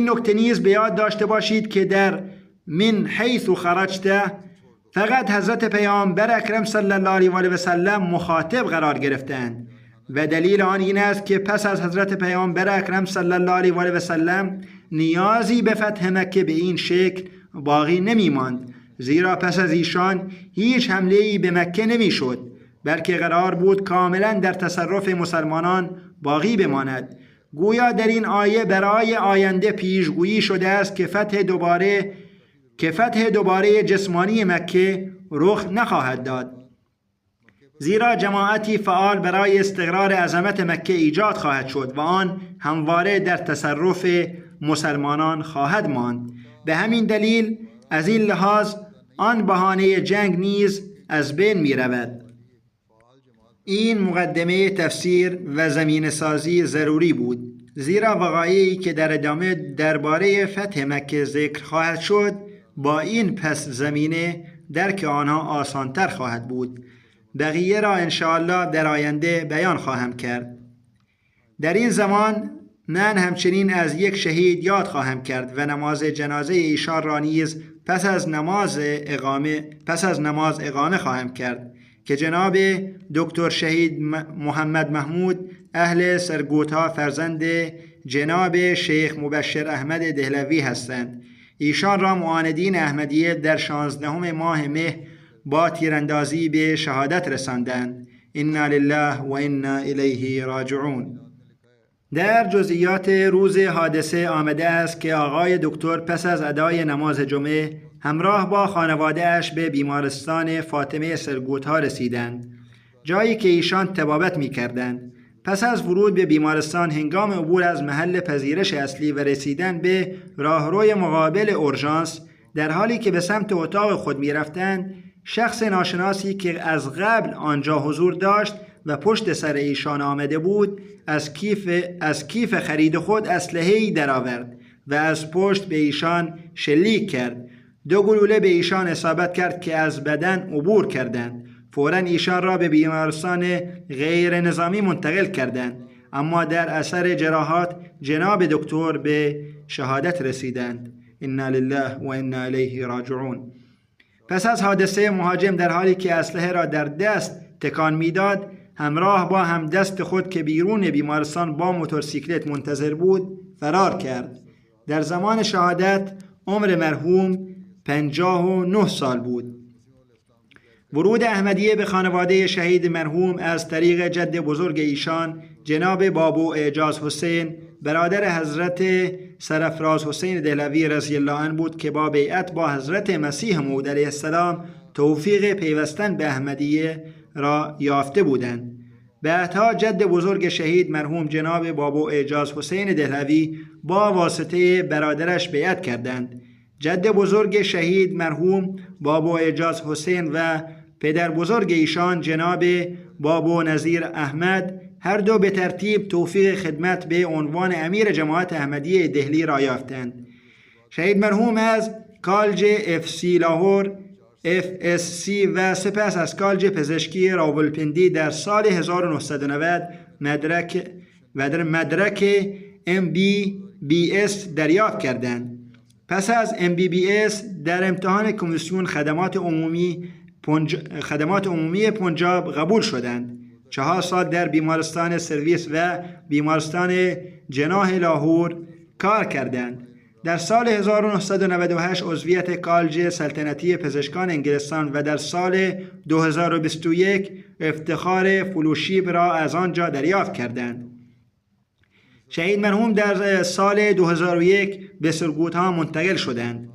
نکته نیز به یاد داشته باشید که در من حیث خرجت فقط حضرت پیامبر اکرم صلی الله علیه و آله و سلم مخاطب قرار گرفتند و دلیل آن این است که پس از حضرت پیامبر اکرم صلی الله علیه و آله و سلم نیازی به فتح مکه به این شکل باقی نمی ماند، زیرا پس از ایشان هیچ حمله‌ای به مکه نمی شد، بلکه قرار بود کاملا در تصرف مسلمانان باقی بماند. گویا در این آیه برای آینده پیشگویی شده است که فتح دوباره جسمانی مکه رخ نخواهد داد، زیرا جماعتی فعال برای استقرار عظمت مکه ایجاد خواهد شد و آن همواره در تصرف مسلمانان خواهد ماند. به همین دلیل از این لحاظ آن بهانه جنگ نیز از بین می رود. این مقدمه تفسیر و زمینه سازی ضروری بود، زیرا وقایعی که در ادامه درباره فتح مکه ذکر خواهد شد با این پس زمینه درک آنها آسانتر خواهد بود. بقیه را انشاءالله در آینده بیان خواهم کرد. در این زمان من همچنین از یک شهید یاد خواهم کرد و نماز جنازه ایشان را نیز پس از نماز اقامه خواهم کرد که جناب دکتر شهید محمد محمود اهل سرگوتا فرزند جناب شیخ مبشر احمد دهلوی هستند. ایشان را معاندین احمدیه در 16 ماه مه با تیراندازی به شهادت رساندند. انا لله و انا الیه راجعون. در جزئیات روز حادثه آمده است که آقای دکتر پس از ادای نماز جمعه همراه با خانواده اش به بیمارستان فاطمه سرگوتا رسیدند، جایی که ایشان طبابت می کردند. پس از ورود به بیمارستان هنگام عبور از محل پذیرش اصلی و رسیدن به راهروی مقابل اورژانس، در حالی که به سمت اتاق خود می رفتند، شخص ناشناسی که از قبل آنجا حضور داشت و پشت سر ایشان آمده بود از کیف خرید خود اسلحه‌ای درآورد و از پشت به ایشان شلیک کرد. 2 گلوله به ایشان اصابت کرد که از بدن عبور کردند. فوراً ایشان را به بیمارستان غیر نظامی منتقل کردند، اما در اثر جراحات جناب دکتر به شهادت رسیدند. انا لله و انا الیه راجعون. پس از حادثه مهاجم در حالی که اسلحه را در دست تکان میداد، همراه با همدست خود که بیرون بیمارستان با موتورسیکلت منتظر بود فرار کرد. در زمان شهادت عمر مرحوم 59 سال بود. ورود احمدیه به خانواده شهید مرحوم از طریق جد بزرگ ایشان جناب بابو اعجاز حسین برادر حضرت سرفراز حسین دهلوی رضی الله عنه بود که با بیعت با حضرت مسیح موعود علیه السلام توفیق پیوستن به احمدیه را یافته بودند. بعدها جد بزرگ شهید مرحوم جناب بابو اعجاز حسین دهلوی با واسطه برادرش بیعت کردند. جد بزرگ شهید مرحوم بابو اعجاز حسین و پدر بزرگ ایشان جناب بابو نظیر احمد هر دو به ترتیب توفیق خدمت به عنوان امیر جماعت احمدیه دهلی را یافتند. شهید مرحوم از کالج FC لاهور FSC و سپس از کالج پزشکی راولپندی در سال 1990 مدرک MBBS دریافت کردند. پس از MBBS در امتحان کمیسیون خدمات عمومی پنجاب قبول شدند. 4 سال در بیمارستان سرویس و بیمارستان جناح لاهور کار کردند. در سال 1998 عضویت کالج سلطنتی پزشکان انگلستان و در سال 2021 افتخار فلوشیپ را از آنجا دریافت کردند. شهید مرحوم در سال 2001 به سرگوتها منتقل شدند.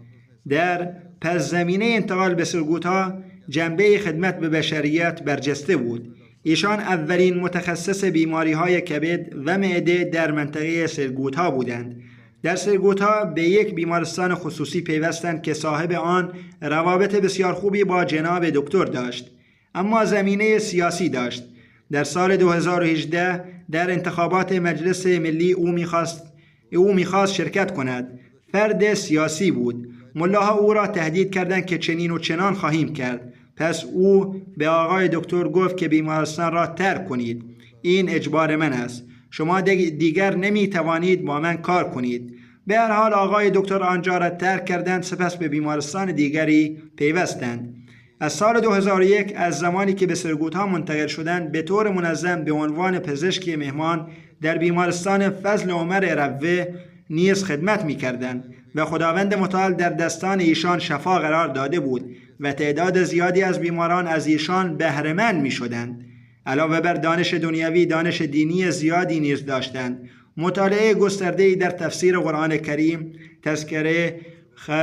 در پس زمینه انتقال به سرگوتها جنبه خدمت به بشریت برجسته بود. ایشان اولین متخصص بیماری‌های کبد و معده در منطقه سرگوتها بودند. در سرگوتها به یک بیمارستان خصوصی پیوستند که صاحب آن روابط بسیار خوبی با جناب دکتر داشت، اما زمینه سیاسی داشت. در سال 2018 در انتخابات مجلس ملی او میخواست شرکت کند. فرد سیاسی بود. ملاها او را تهدید کردند که چنین و چنان خواهیم کرد. پس او به آقای دکتر گفت که بیمارستان را ترک کنید. این اجبار من است. شما دیگر نمی توانید با من کار کنید. به هر حال آقای دکتر آنجا را ترک کردند، سپس به بیمارستان دیگری پیوستند. از سال 2001 از زمانی که به سرگوتها منتقل شدند به طور منظم به عنوان پزشکی مهمان در بیمارستان فضل عمر روه نیز خدمت می کردند و خداوند متعال در دستان ایشان شفا قرار داده بود و تعداد زیادی از بیماران از ایشان بهره‌مند می شدند. علاوه بر دانش دنیوی، دانش دینی زیادی نیز داشتند. مطالعه گسترده‌ای در تفسیر قرآن کریم، تذکره،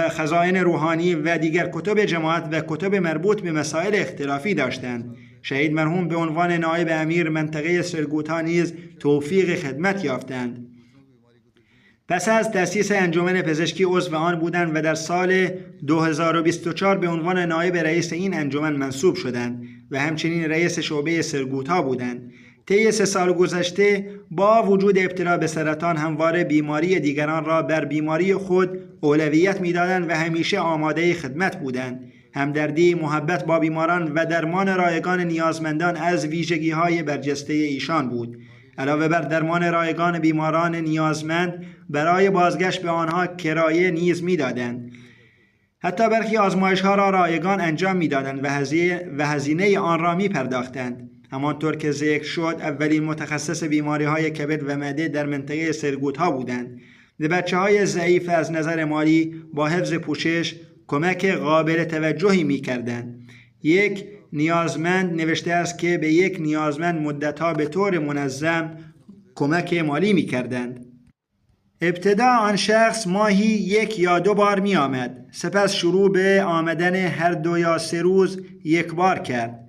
خزائن روحانی و دیگر کتب جماعت و کتب مربوط به مسائل اختلافی داشتند. شهید مرحوم به عنوان نایب امیر منطقه سرگوتها نیز توفیق خدمت یافتند. پس از تأسیس انجمن پزشکی عضو آن بودند و در سال 2024 به عنوان نایب رئیس این انجمن منصوب شدند و همچنین رئیس شعبه سرگوتها بودند. طی 3 سال گذشته با وجود ابتلا به سرطان همواره بیماری دیگران را بر بیماری خود اولویت می‌دادند و همیشه آماده خدمت بودند. همدردی، محبت با بیماران و درمان رایگان نیازمندان از ویژگی‌های برجسته ایشان بود. علاوه بر درمان رایگان بیماران نیازمند، برای بازگشت به آنها کرایه نیز می‌دادند. حتی برخی آزمایش‌ها را رایگان انجام می‌دادند و هزینه آن را می‌پرداختند. همانطور که ذکر شد، اولین متخصص بیماری‌های کبد و معده در منطقه سرگوتها بودند. به بچه‌های ضعیف از نظر مالی با حفظ پوشش کمک قابل توجهی می‌کردند. یک نیازمند نوشته است که به یک نیازمند مدت‌ها به طور منظم کمک مالی می‌کردند. ابتدا آن شخص ماهی 1 یا 2 بار می آمد. سپس شروع به آمدن هر 2 یا 3 روز 1 بار کرد.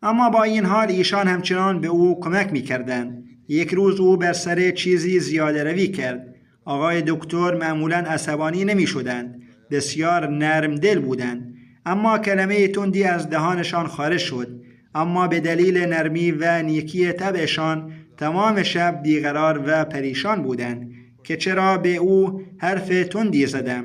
اما با این حال ایشان همچنان به او کمک می کردند. یک روز او بر سر چیزی زیاده روی کرد. آقای دکتر معمولاً عصبانی نمی شدند. بسیار نرم دل بودند. اما کلمه تندی از دهانشان خارج شد. اما به دلیل نرمی و نیکی طبعشان تمام شب بیقرار و پریشان بودند که چرا به او حرف تندی زدم.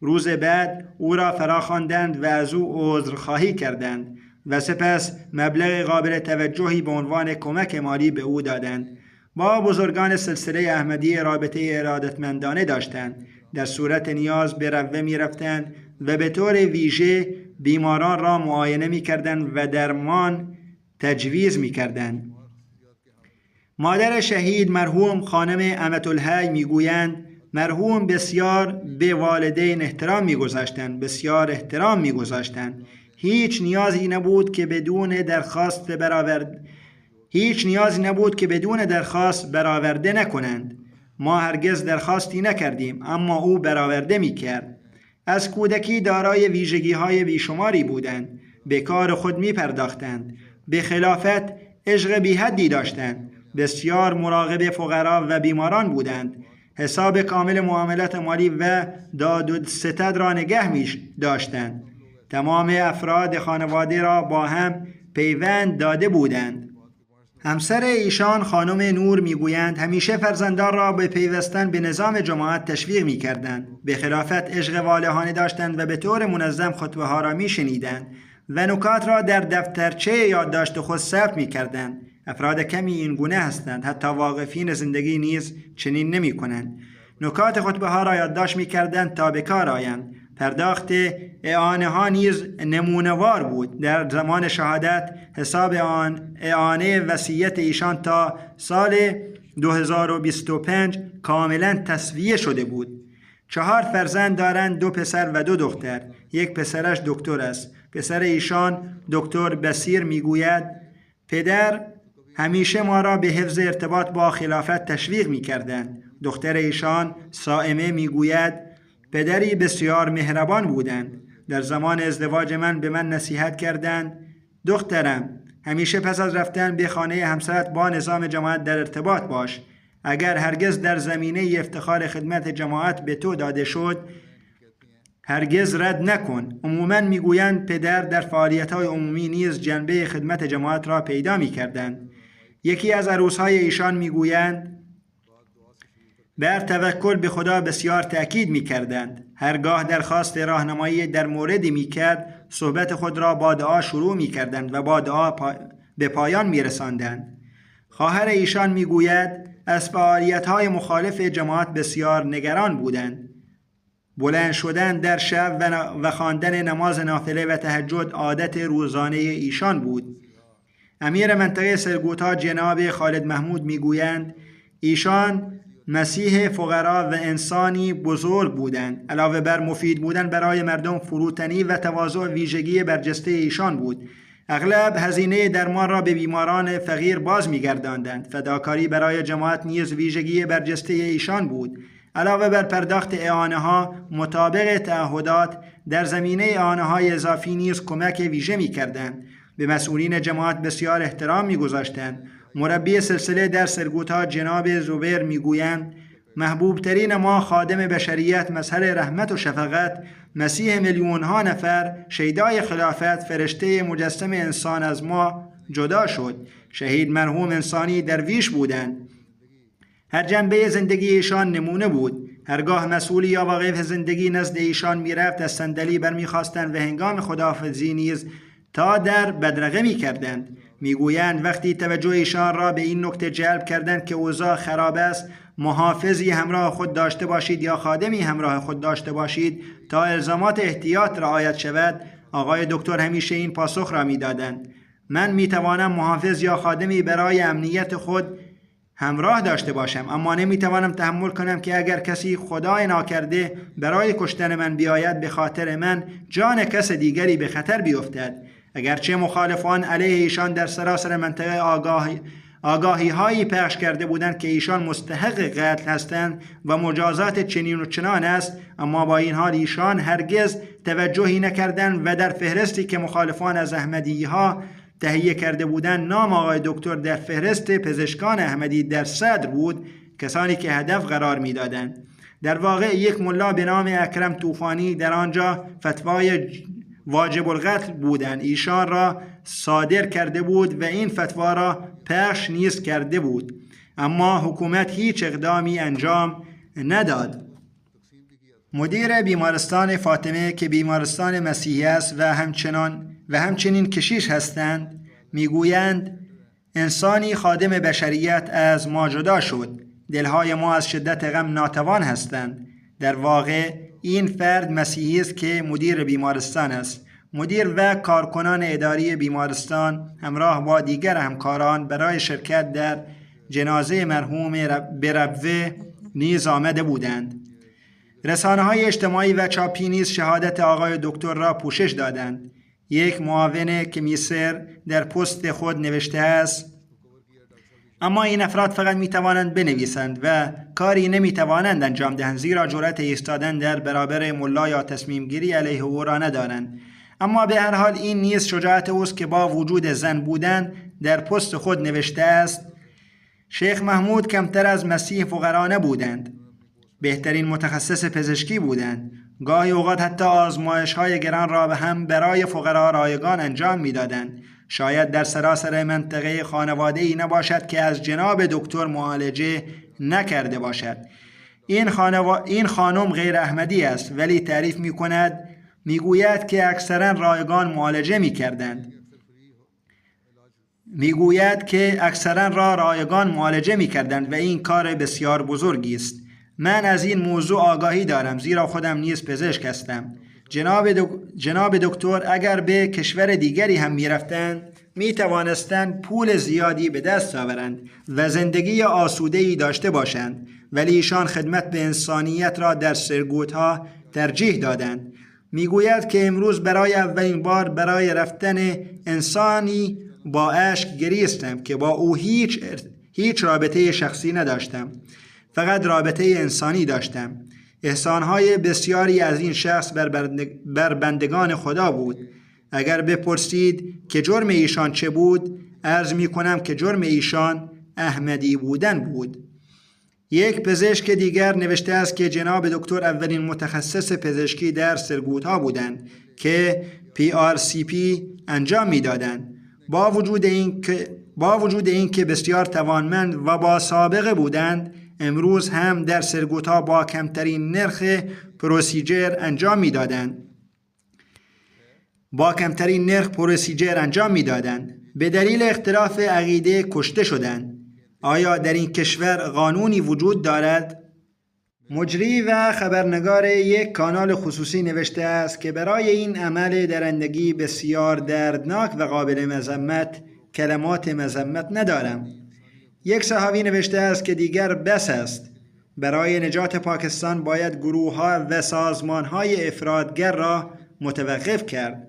روز بعد او را فرا خواندند و از او عذرخواهی کردند و سپس مبلغ قابل توجهی به عنوان کمک مالی به او دادند. با بزرگان سلسله احمدی رابطه ارادتمندانه داشتند. در صورت نیاز به روه می رفتند و به طور ویژه بیماران را معاینه می‌کردند و درمان تجویز می‌کردند. مادر شهید مرحوم خانم امت‌الحی میگویند مرحوم بسیار به والدین احترام می‌گذاشتند، بسیار احترام می‌گذاشتند. هیچ نیازی نبود که بدون درخواست برآورده نکنند. ما هرگز درخواستی نکردیم، اما او برآورده می‌کرد. از کودکی دارای ویژگی‌های بیشماری بودند. به کار خود می‌پرداختند. به خلافت عشق بی‌حدی داشتند. بسیار مراقب فقرا و بیماران بودند. حساب کامل معاملات مالی و داد و ستد را نگه داشتند. تمام افراد خانواده را با هم پیوند داده بودند. همسر ایشان خانم نور میگویند همیشه فرزندان را به پیوستن به نظام جماعت تشویق میکردند. به خلافت عشق والهانه داشتند و به طور منظم خطبه ها را میشنیدند و نکات را در دفترچه یادداشت خود ثبت میکردند. افراد کمی این گونه هستند، حتی واقفین زندگی نیز چنین نمی کنند. نکات خطبه ها را یادداشت می کردند تا به کار آیند. پرداخت اعانه ها نیز نمونه‌وار بود. در زمان شهادت حساب اعانه وصیت ایشان تا سال 2025 کاملا تصفیه شده بود. 4 فرزند دارند، 2 پسر و 2 دختر. یک پسرش دکتر است. پسر ایشان دکتر بصیر میگوید پدر همیشه ما را به حفظ ارتباط با خلافت تشویق می‌کردند. دختر ایشان صائمه میگوید پدری بسیار مهربان بودند. در زمان ازدواج من به من نصیحت کردند دخترم همیشه پس از رفتن به خانه همسرت با نظام جماعت در ارتباط باش. اگر هرگز در زمینه افتخار خدمت جماعت به تو داده شد هرگز رد نکن. عموماً میگویند پدر در فعالیت‌های عمومی نیز جنبه خدمت جماعت را پیدا می‌کردند. یکی از عروس‌های ایشان میگویند بر توکل به خدا بسیار تأکید می‌کردند. هرگاه درخواست راهنمایی در موردی می‌کرد صحبت خود را با دعا شروع می‌کردند و با دعا به پایان می‌رساندند. خواهر ایشان میگوید از فعالیت‌های مخالف جماعت بسیار نگران بودند. بلند شدن در شب و خواندن نماز نافله و تهجد عادت روزانه ایشان بود. امیر منطقه سرگوتا جناب خالد محمود میگویند ایشان مسیح فقرا و انسانی بزرگ بودند. علاوه بر مفید بودن برای مردم، فروتنی و تواضع ویژگی برجسته ایشان بود. اغلب هزینه درمان را به بیماران فقیر باز می‌گرداندند. فداکاری برای جماعت نیز ویژگی برجسته ایشان بود. علاوه بر پرداخت اعانه‌ها مطابق تعهدات در زمینه اعانه‌های اضافی نیز کمک ویژه می‌کردند. به مسئولین جماعت بسیار احترام می‌گذاشتند. مربی سلسله در سرگوتا جناب زبیر میگویند محبوب ترین ما خادم بشریت، مظهر رحمت و شفقت، مسیح میلیون‌ها نفر، شیدای خلافت، فرشته مجسم انسان از ما جدا شد. شهید مرحوم انسانی درویش بودند. هر جنبه زندگی ایشان نمونه بود. هرگاه مسئولی یا واقف زندگی نزد ایشان میرفت از صندلی برمیخواستند و هنگام خداحافظی نیز تا در بدرقه میکردند. میگویند وقتی توجه ایشان را به این نکته جلب کردند که اوضاع خراب است، محافظی همراه خود داشته باشید یا خادمی همراه خود داشته باشید تا الزامات احتیاط رعایت شود. آقای دکتر همیشه این پاسخ را میدادند من میتوانم محافظ یا خادمی برای امنیت خود همراه داشته باشم، اما نمیتوانم تحمل کنم که اگر کسی خدای ناکرده برای کشتن من بیاید به خاطر من جان کس دیگری به خطر بیفتد. اگرچه مخالفان علیه ایشان در سراسر منطقه آگاهی هایی پخش کرده بودند که ایشان مستحق قتل هستند و مجازات چنین و چنان است، اما با این حال ایشان هرگز توجهی نکردند و در فهرستی که مخالفان از احمدی ها تهیه کرده بودند نام آقای دکتر در فهرست پزشکان احمدی در صدر بود، کسانی که هدف قرار میدادند. در واقع یک ملا به نام اکرم طوفانی در آنجا فتوای واجب القتل بودند ایشان را صادر کرده بود و این فتوا را پخش نیز کرده بود، اما حکومت هیچ اقدامی انجام نداد. مدیر بیمارستان فاطمه که بیمارستان مسیحی است و همچنین کشیش هستند میگویند انسانی خادم بشریت از ما جدا شد. دلهای ما از شدت غم ناتوان هستند. در واقع این فرد مسیحی است که مدیر بیمارستان است. مدیر و کارکنان اداری بیمارستان همراه با دیگر همکاران برای شرکت در جنازه مرحوم بربوه نیز آمده بودند. رسانه‌های اجتماعی و چاپی نیز شهادت آقای دکتر را پوشش دادند. یک معاون کمیسر در پست خود نوشته است: اما این افراد فقط میتوانند بنویسند و کاری نمیتوانند انجام دهند، زیرا جرأت ایستادن در برابر ملا یا تصمیم گیری علیه او را ندارند. اما به هر حال این نیز شجاعت اوست که با وجود زن بودن در پست خود نوشته است: شیخ محمود کمتر از مسیح فقرا نبودند. بهترین متخصص پزشکی بودند. گاهی اوقات حتی آزمایش‌های گران را به هم برای فقرا رایگان انجام می‌دادند. شاید در سراسر منطقه خانواده‌ای نباشد که از جناب دکتر معالجه نکرده باشد. این خانم غیر احمدی است، ولی تعریف میگوید که اکثرا رایگان معالجه می‌کردند. میگوید که اکثرا را رایگان معالجه می‌کردند و این کار بسیار بزرگی است. من از این موضوع آگاهی دارم، زیرا خودم نیز پزشک هستم. جناب دکتر اگر به کشور دیگری هم می‌رفتند می‌توانستند پول زیادی به دست آورند و زندگی آسوده‌ای داشته باشند، ولی ایشان خدمت به انسانیت را در سرگوتها ترجیح دادند. میگوید که امروز برای اولین بار برای رفتن انسانی با اشک گریستم که با او هیچ رابطه شخصی نداشتم، فقط رابطه انسانی داشتم. احسانهای بسیاری از این شخص بر بندگان خدا بود. اگر بپرسید که جرم ایشان چه بود، عرض می کنم که جرم ایشان احمدی بودن بود. یک پزشک دیگر نوشته است که جناب دکتر اولین متخصص پزشکی در سرگوتها بودند که PRCP انجام می دادند. با وجود این که بسیار توانمند و با سابقه بودند، امروز هم در سرگوتها با کمترین نرخ پروسیجر انجام میدادند. به دلیل اختلاف عقیده کشته شدند. آیا در این کشور قانونی وجود دارد؟ مجری و خبرنگار یک کانال خصوصی نوشته است که برای این عمل درندگی بسیار دردناک و قابل مذمت کلمات مذمت ندارم. یک صحافی نوشته است که دیگر بس است. برای نجات پاکستان باید گروه‌ها و سازمان‌های افراطگر را متوقف کرد.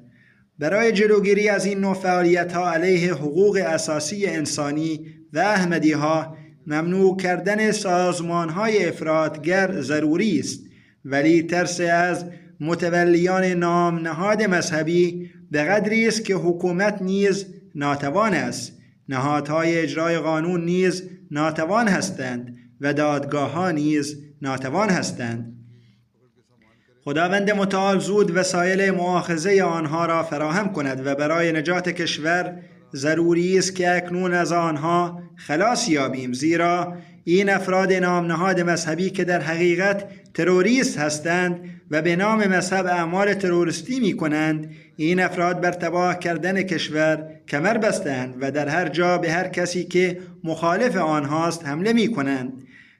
برای جلوگیری از این نوع فعالیت‌ها علیه حقوق اساسی انسانی و احمدی‌ها ممنوع کردن سازمان‌های افراطگر ضروری است، ولی ترس از متولیان نام نهاد مذهبی به قدری است که حکومت نیز ناتوان است. نهادهای اجرای قانون نیز ناتوان هستند و دادگاه‌ها نیز ناتوان هستند. خداوند متعال زود وسایل مؤاخذه آنها را فراهم کند و برای نجات کشور ضروری است که اکنون از آنها خلاص یابیم، زیرا این افراد نام نهاد مذهبی که در حقیقت تروریست هستند و به نام مذهب اعمال تروریستی می کنند، این افراد بر تباه کردن کشور کمر بستند و در هر جا به هر کسی که مخالف آنهاست حمله می کنند.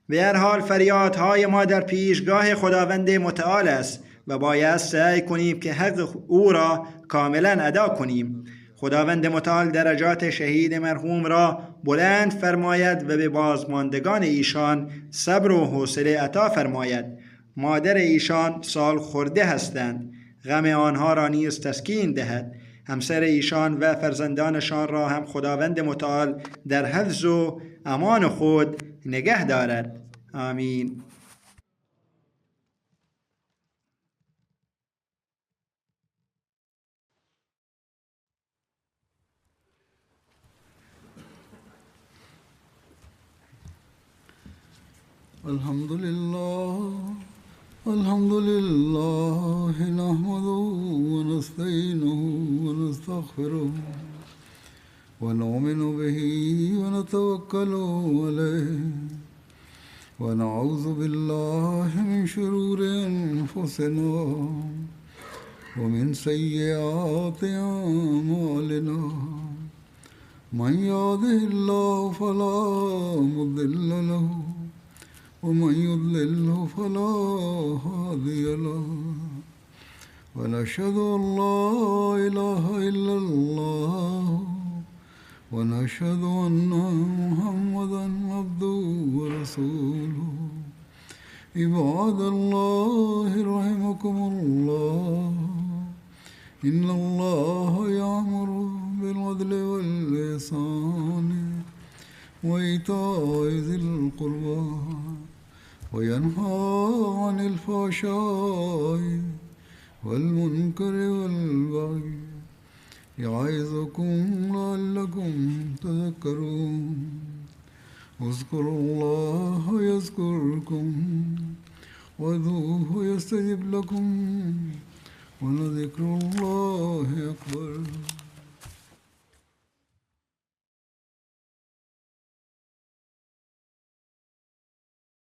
به هر حال فریادهای ما در پیشگاه خداوند متعال است و باید سعی کنیم که حق او را کاملا ادا کنیم. خداوند متعال درجات شهید مرحوم را بلند فرماید و به بازماندگان ایشان صبر و حوصله عطا فرماید. مادر ایشان سال خورده هستند، غم آنها را نیز تسکین دهد. همسر ایشان و فرزندانشان را هم خداوند متعال در حفظ و امان خود نگه دارد. آمین. الحمد لله نحمده ونستعينه ونستغفره ونؤمن به ونتوكل عليه ونعوذ بالله من شرور أنفسنا ومن سيئات أعمالنا من يهده الله فلا مضل له ومن يضلله فلا هادي له ونشهد أن لا إله إلا الله ونشهد أن محمدا عبده ورسوله عباد الله رحمكم الله إن الله يأمر بالعدل والإحسان وإيتاء ذي القربى وينهى عن الفحشاء والمنكر والبغي يعظكم لعلكم تذكرون اذكروا الله يذكركم وادعوه يستجب لكم ولذكر الله أكبر.